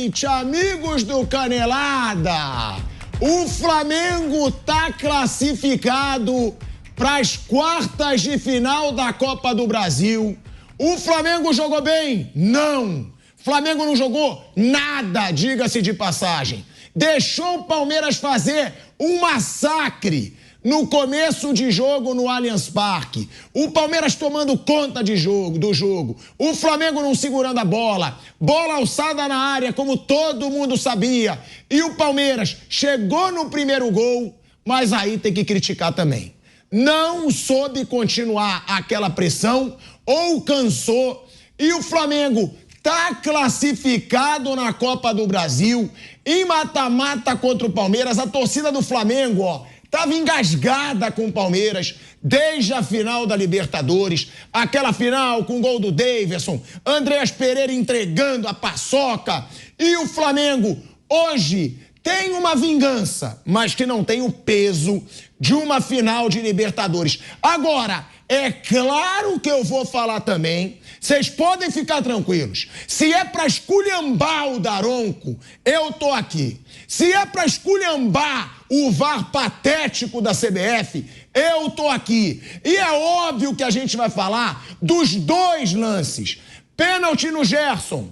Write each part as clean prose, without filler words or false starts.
noite, amigos do Canelada! O Flamengo tá classificado para as quartas de final da Copa do Brasil. O Flamengo jogou bem? Não. Flamengo não jogou nada, diga-se de passagem. Deixou o Palmeiras fazer um massacre no começo de jogo no Allianz Parque. O Palmeiras tomando conta do jogo. O Flamengo não segurando a bola. Bola alçada na área, como todo mundo sabia. E o Palmeiras chegou no primeiro gol, mas aí tem que criticar também. Não soube continuar aquela pressão ou cansou. E o Flamengo tá classificado na Copa do Brasil, em mata-mata contra o Palmeiras. A torcida do Flamengo, estava engasgada com o Palmeiras desde a final da Libertadores. Aquela final com o gol do Daverson, Andreas Pereira entregando a paçoca. E o Flamengo hoje tem uma vingança, mas que não tem o peso de uma final de Libertadores. Agora, é claro que eu vou falar também, vocês podem ficar tranquilos. Se é pra esculhambar o Daronco, eu tô aqui. Se é pra esculhambar o VAR patético da CBF, eu tô aqui. E é óbvio que a gente vai falar dos dois lances. Pênalti no Gerson.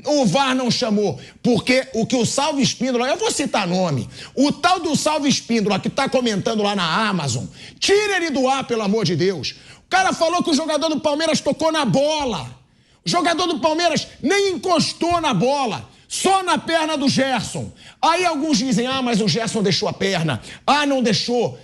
O VAR não chamou, porque o que o Salvo Espíndola, eu vou citar nome, o tal do Salvo Espíndola que tá comentando lá na Amazon, tira ele do ar, pelo amor de Deus. O cara falou que o jogador do Palmeiras tocou na bola. O jogador do Palmeiras nem encostou na bola, só na perna do Gerson. Aí alguns dizem, mas o Gerson deixou a perna. Não deixou.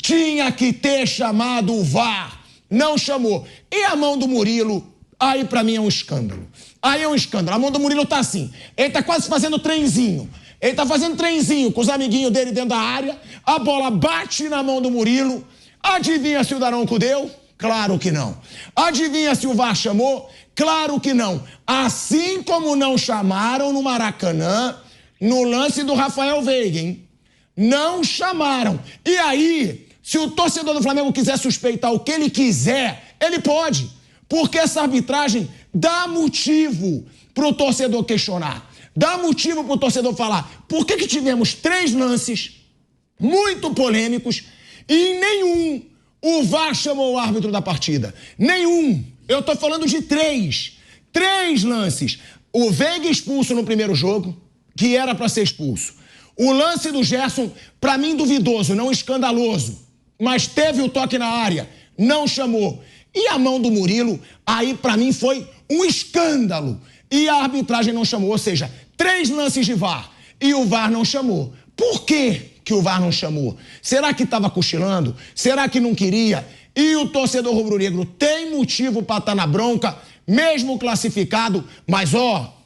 Tinha que ter chamado o VAR. Não chamou. E a mão do Murilo, aí pra mim é um escândalo. Aí é um escândalo. A mão do Murilo tá assim. Ele tá quase fazendo trenzinho. Ele tá fazendo trenzinho com os amiguinhos dele dentro da área. A bola bate na mão do Murilo. Adivinha se o Daronco deu? Claro que não. Adivinha se o VAR chamou? Claro que não. Assim como não chamaram no Maracanã, no lance do Rafael Veiga, hein? Não chamaram. E aí, se o torcedor do Flamengo quiser suspeitar o que ele quiser, ele pode. Porque essa arbitragem dá motivo pro torcedor questionar. Dá motivo pro torcedor falar. Por que tivemos 3 lances muito polêmicos e em nenhum o VAR chamou o árbitro da partida? Nenhum. Eu tô falando de 3. 3 lances. O Veiga expulso no primeiro jogo, que era para ser expulso. O lance do Gerson, para mim duvidoso, não escandaloso, mas teve o toque na área, não chamou. E a mão do Murilo, aí para mim foi um escândalo. E a arbitragem não chamou, ou seja, 3 lances de VAR e o VAR não chamou. Por quê que o VAR não chamou? Será que estava cochilando? Será que não queria? E o torcedor rubro-negro tem motivo para estar na bronca, mesmo classificado, mas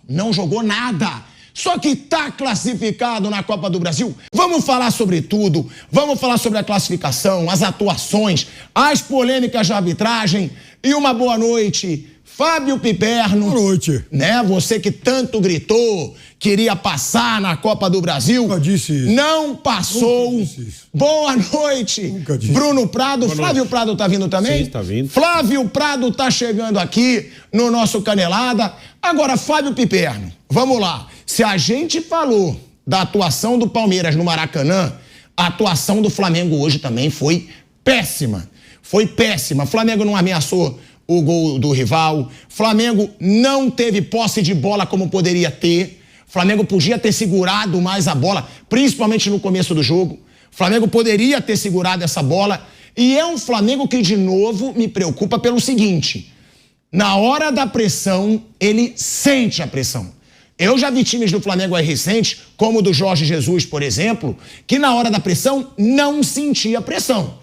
não jogou nada. Só que tá classificado na Copa do Brasil. Vamos falar sobre tudo. Vamos falar sobre a classificação, as atuações, as polêmicas de arbitragem. E uma boa noite, Fábio Piperno. Boa noite. Né? Você que tanto gritou, queria passar na Copa do Brasil. Nunca disse isso. Não passou. Nunca disse isso. Boa noite. Nunca disse. Bruno Prado. Boa Flávio noite. Prado tá vindo também? Sim, tá vindo. Flávio Prado tá chegando aqui no nosso Canelada. Agora, Fábio Piperno, vamos lá. Se a gente falou da atuação do Palmeiras no Maracanã, a atuação do Flamengo hoje também foi péssima. Foi péssima. Flamengo não ameaçou o gol do rival. Flamengo não teve posse de bola como poderia ter. Flamengo podia ter segurado mais a bola, principalmente no começo do jogo. Flamengo poderia ter segurado essa bola. E é um Flamengo que, de novo, me preocupa pelo seguinte. Na hora da pressão, ele sente a pressão. Eu já vi times do Flamengo aí recentes, como o do Jorge Jesus, por exemplo, que na hora da pressão não sentia pressão.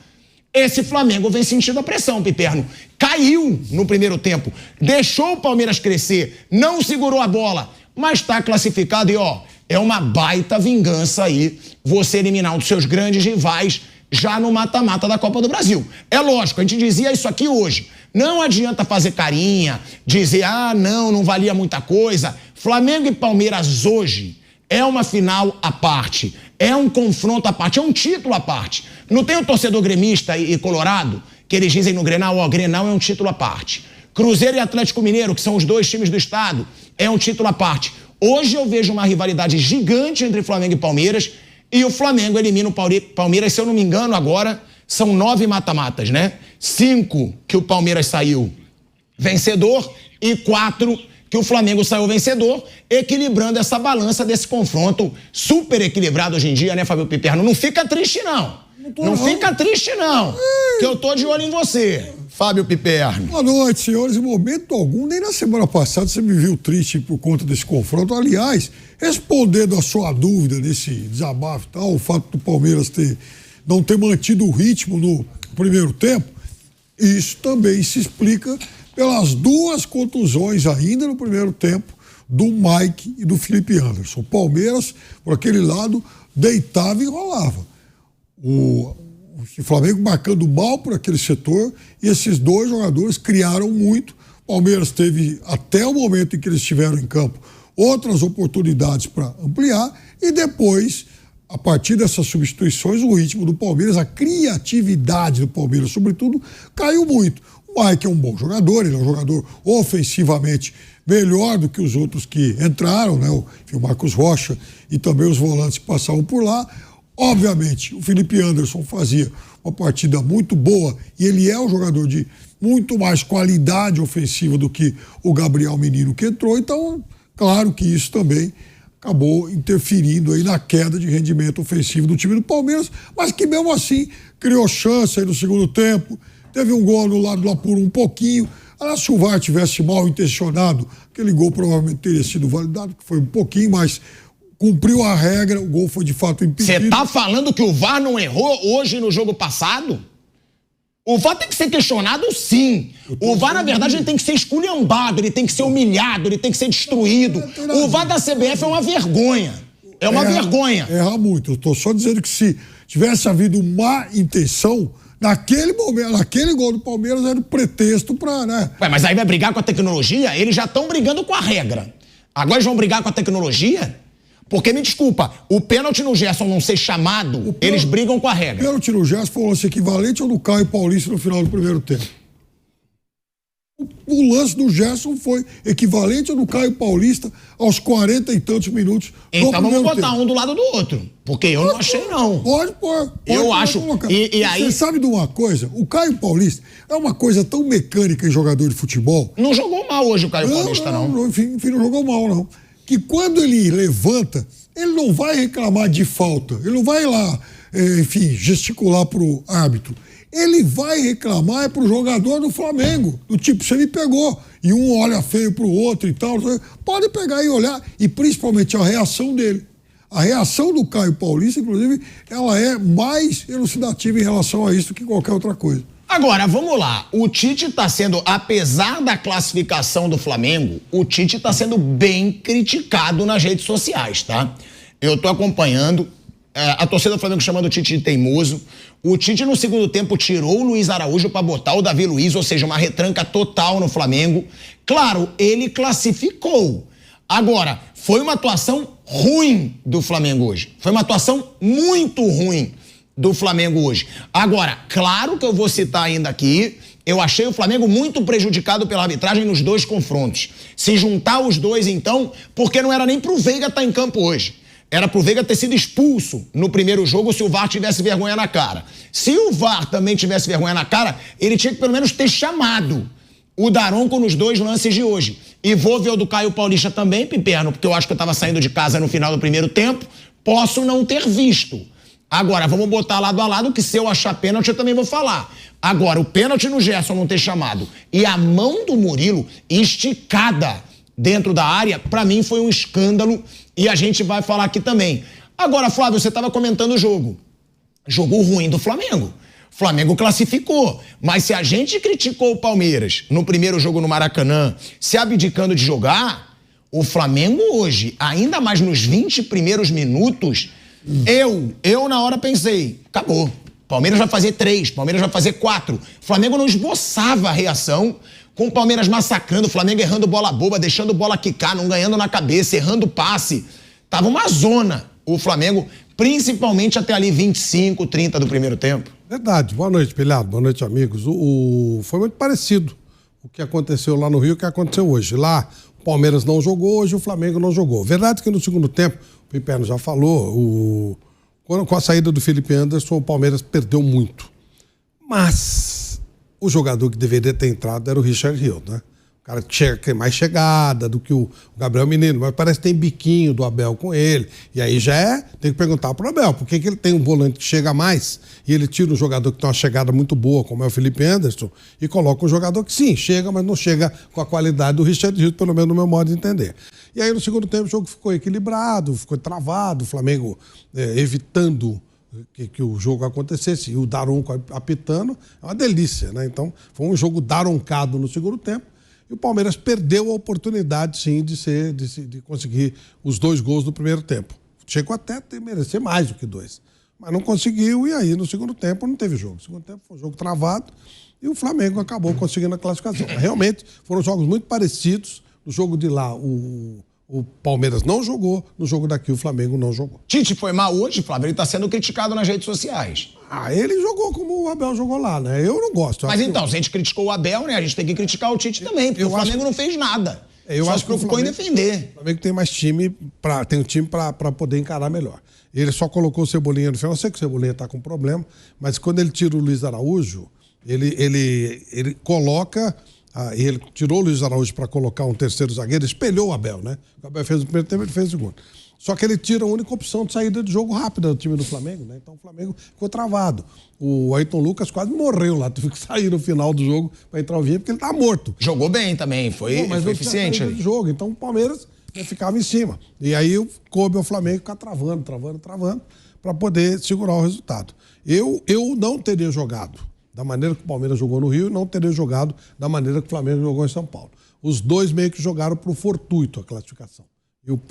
Esse Flamengo vem sentindo a pressão, Piperno. Caiu no primeiro tempo, deixou o Palmeiras crescer, não segurou a bola, mas está classificado e é uma baita vingança aí você eliminar um dos seus grandes rivais já no mata-mata da Copa do Brasil. É lógico, a gente dizia isso aqui hoje. Não adianta fazer carinha, dizer, não valia muita coisa. Flamengo e Palmeiras hoje é uma final à parte, é um confronto à parte, é um título à parte. Não tem o torcedor gremista e colorado, que eles dizem no Grenal, Grenal é um título à parte. Cruzeiro e Atlético Mineiro, que são os 2 times do estado, é um título à parte. Hoje eu vejo uma rivalidade gigante entre Flamengo e Palmeiras, e o Flamengo elimina o Palmeiras, se eu não me engano agora, são 9 mata-matas, né? 5 que o Palmeiras saiu vencedor e 4 que o Flamengo saiu vencedor, equilibrando essa balança desse confronto super equilibrado hoje em dia, né, Fábio Piperno? Não fica triste, não. Não fica triste, não, que eu tô de olho em você, Fábio Piperno. Boa noite, senhores. Em momento algum, nem na semana passada você me viu triste por conta desse confronto. Aliás, respondendo a sua dúvida desse desabafo e tal, o fato do Palmeiras não ter mantido o ritmo no primeiro tempo, isso também se explica pelas 2 contusões ainda no primeiro tempo do Mike e do Felipe Anderson. O Palmeiras, por aquele lado, deitava e rolava. O Flamengo marcando mal por aquele setor, e esses 2 jogadores criaram muito. O Palmeiras teve, até o momento em que eles estiveram em campo, outras oportunidades para ampliar, e depois, a partir dessas substituições, o ritmo do Palmeiras, a criatividade do Palmeiras, sobretudo, caiu muito. O Mike é um bom jogador, ele é um jogador ofensivamente melhor do que os outros que entraram, né? O Marcos Rocha e também os volantes que passavam por lá. Obviamente, o Felipe Anderson fazia uma partida muito boa e ele é um jogador de muito mais qualidade ofensiva do que o Gabriel Menino que entrou. Então, claro que isso também acabou interferindo aí na queda de rendimento ofensivo do time do Palmeiras, mas que mesmo assim criou chance aí no segundo tempo. Teve um gol anulado lá por um pouquinho. Aliás, se o VAR tivesse mal intencionado, aquele gol provavelmente teria sido validado, que foi um pouquinho, mas cumpriu a regra, o gol foi de fato impedido. Você tá falando que o VAR não errou hoje no jogo passado? O VAR tem que ser questionado, sim. O VAR, na verdade, ele tem que ser esculhambado, ele tem que ser humilhado, ele tem que ser destruído. O VAR da CBF é uma vergonha. É uma vergonha. Erra muito. Eu tô só dizendo que se tivesse havido má intenção, naquele momento, naquele gol do Palmeiras era o pretexto pra, né? Ué, mas aí vai brigar com a tecnologia? Eles já estão brigando com a regra. Agora eles vão brigar com a tecnologia? Porque, me desculpa, o pênalti no Gerson não ser chamado, eles brigam com a regra. O pênalti no Gerson foi um lance equivalente ao do Caio Paulista no final do primeiro tempo. O lance do Gerson foi equivalente ao do Caio Paulista aos 40 e tantos minutos do então primeiro vamos botar tempo. Um do lado do outro, porque eu não achei, não. Pode pôr. Eu acho. E aí... Você sabe de uma coisa? O Caio Paulista é uma coisa tão mecânica em jogador de futebol. Não jogou mal hoje o Caio Paulista, não. Enfim, não jogou mal, não. Que quando ele levanta, ele não vai reclamar de falta, ele não vai lá, enfim, gesticular pro árbitro. Ele vai reclamar pro jogador do Flamengo, do tipo, você me pegou, e um olha feio pro outro e tal. Pode pegar e olhar, e principalmente a reação dele. A reação do Caio Paulista, inclusive, ela é mais elucidativa em relação a isso do que qualquer outra coisa. Agora, vamos lá. O Tite está sendo, apesar da classificação do Flamengo, o Tite está sendo bem criticado nas redes sociais, tá? Eu tô acompanhando a torcida do Flamengo chamando o Tite de teimoso. O Tite, no segundo tempo, tirou o Luiz Araújo para botar o Davi Luiz, ou seja, uma retranca total no Flamengo. Claro, ele classificou. Agora, foi uma atuação ruim do Flamengo hoje. Foi uma atuação muito ruim do Flamengo hoje. Agora, claro que eu vou citar ainda aqui, eu achei o Flamengo muito prejudicado pela arbitragem nos 2 confrontos. Se juntar os 2, então, porque não era nem pro Veiga estar em campo hoje. Era pro Veiga ter sido expulso no primeiro jogo se o VAR tivesse vergonha na cara. Se o VAR também tivesse vergonha na cara, ele tinha que pelo menos ter chamado o Daronco nos 2 lances de hoje. E vou ver o do Caio Paulista também, Piperno, porque eu acho que eu tava saindo de casa no final do primeiro tempo. Posso não ter visto. Agora, vamos botar lado a lado que se eu achar pênalti eu também vou falar. Agora, o pênalti no Gerson não ter chamado e a mão do Murilo esticada dentro da área, pra mim foi um escândalo e a gente vai falar aqui também. Agora, Flávio, você estava comentando o jogo. Jogo ruim do Flamengo. Flamengo classificou, mas se a gente criticou o Palmeiras no primeiro jogo no Maracanã, se abdicando de jogar, o Flamengo hoje, ainda mais nos 20 primeiros minutos, eu na hora pensei, acabou. Palmeiras vai fazer 3, Palmeiras vai fazer 4. Flamengo não esboçava a reação, com o Palmeiras massacrando, o Flamengo errando bola boba, deixando bola quicar, não ganhando na cabeça, errando passe. Tava uma zona o Flamengo, principalmente até ali 25, 30 do primeiro tempo. Verdade. Boa noite, Pilhado. Boa noite, amigos. Foi muito parecido o que aconteceu lá no Rio e o que aconteceu hoje. Lá, O Palmeiras não jogou, hoje o Flamengo não jogou. Verdade que no segundo tempo, o Piperno já falou, com a saída do Felipe Anderson, o Palmeiras perdeu muito. Mas o jogador que deveria ter entrado era o Richard Hill, né? O cara tem mais chegada do que o Gabriel Menino, mas parece que tem biquinho do Abel com ele. E aí tem que perguntar pro Abel, por que ele tem um volante que chega mais e ele tira um jogador que tem uma chegada muito boa, como é o Felipe Anderson, e coloca um jogador que sim, chega, mas não chega com a qualidade do Richard Hill, pelo menos no meu modo de entender. E aí no segundo tempo o jogo ficou equilibrado, ficou travado, o Flamengo evitando que o jogo acontecesse, e o Daronco apitando, é uma delícia, né? Então foi um jogo daroncado no segundo tempo, e o Palmeiras perdeu a oportunidade, sim, de conseguir os 2 gols do primeiro tempo. Chegou até a merecer mais do que 2. Mas não conseguiu, e aí no segundo tempo não teve jogo. No segundo tempo foi um jogo travado e o Flamengo acabou conseguindo a classificação. Realmente foram jogos muito parecidos. No jogo de lá, o Palmeiras não jogou, no jogo daqui o Flamengo não jogou. Tite foi mal hoje, Flávio, ele está sendo criticado nas redes sociais. Ele jogou como o Abel jogou lá, né? Eu não gosto. Mas então, se a gente criticou o Abel, né? A gente tem que criticar o Tite também, porque o Flamengo não fez nada. Só se preocupou em defender. O Flamengo tem mais time, tem um time para poder encarar melhor. Ele só colocou o Cebolinha no final. Eu sei que o Cebolinha está com problema, mas quando ele tira o Luiz Araújo, ele coloca... ele tirou o Luiz Araújo para colocar um terceiro zagueiro, espelhou o Abel, né? O Abel fez o primeiro tempo, ele fez o segundo. Só que ele tira a única opção de saída de jogo rápida do time do Flamengo, né? Então o Flamengo ficou travado. O Ayrton Lucas quase morreu lá, teve que sair no final do jogo para entrar o Vinha, porque ele tá morto. Jogou bem também, foi eficiente ali. Jogo. Então o Palmeiras ficava em cima. E aí coube ao Flamengo ficar travando, para poder segurar o resultado. Eu não teria jogado da maneira que o Palmeiras jogou no Rio e não teria jogado da maneira que o Flamengo jogou em São Paulo. Os dois meio que jogaram pro fortuito a classificação.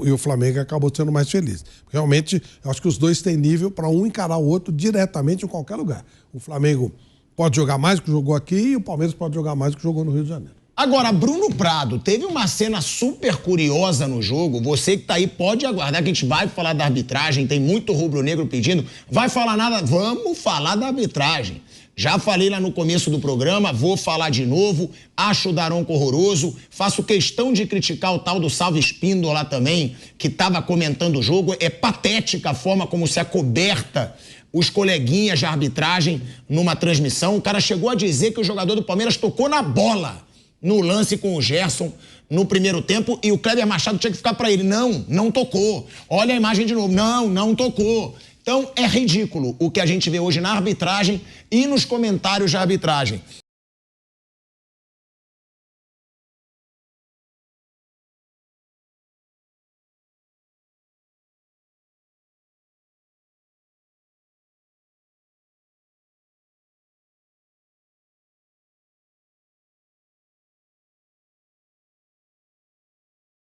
E o Flamengo acabou sendo mais feliz. Porque realmente, eu acho que os dois têm nível para um encarar o outro diretamente em qualquer lugar. O Flamengo pode jogar mais do que jogou aqui e o Palmeiras pode jogar mais do que jogou no Rio de Janeiro. Agora, Bruno Prado, teve uma cena super curiosa no jogo. Você que tá aí pode aguardar que a gente vai falar da arbitragem. Tem muito rubro-negro pedindo. Vai falar nada? Vamos falar da arbitragem. Já falei lá no começo do programa, vou falar de novo. Acho o Daronco horroroso. Faço questão de criticar o tal do Salvo Espíndola também, que estava comentando o jogo. É patética a forma como se acoberta os coleguinhas de arbitragem numa transmissão. O cara chegou a dizer que o jogador do Palmeiras tocou na bola no lance com o Gerson no primeiro tempo e o Kleber Machado tinha que ficar para ele. Não tocou. Olha a imagem de novo. Não tocou. Então é ridículo o que a gente vê hoje na arbitragem e nos comentários de arbitragem.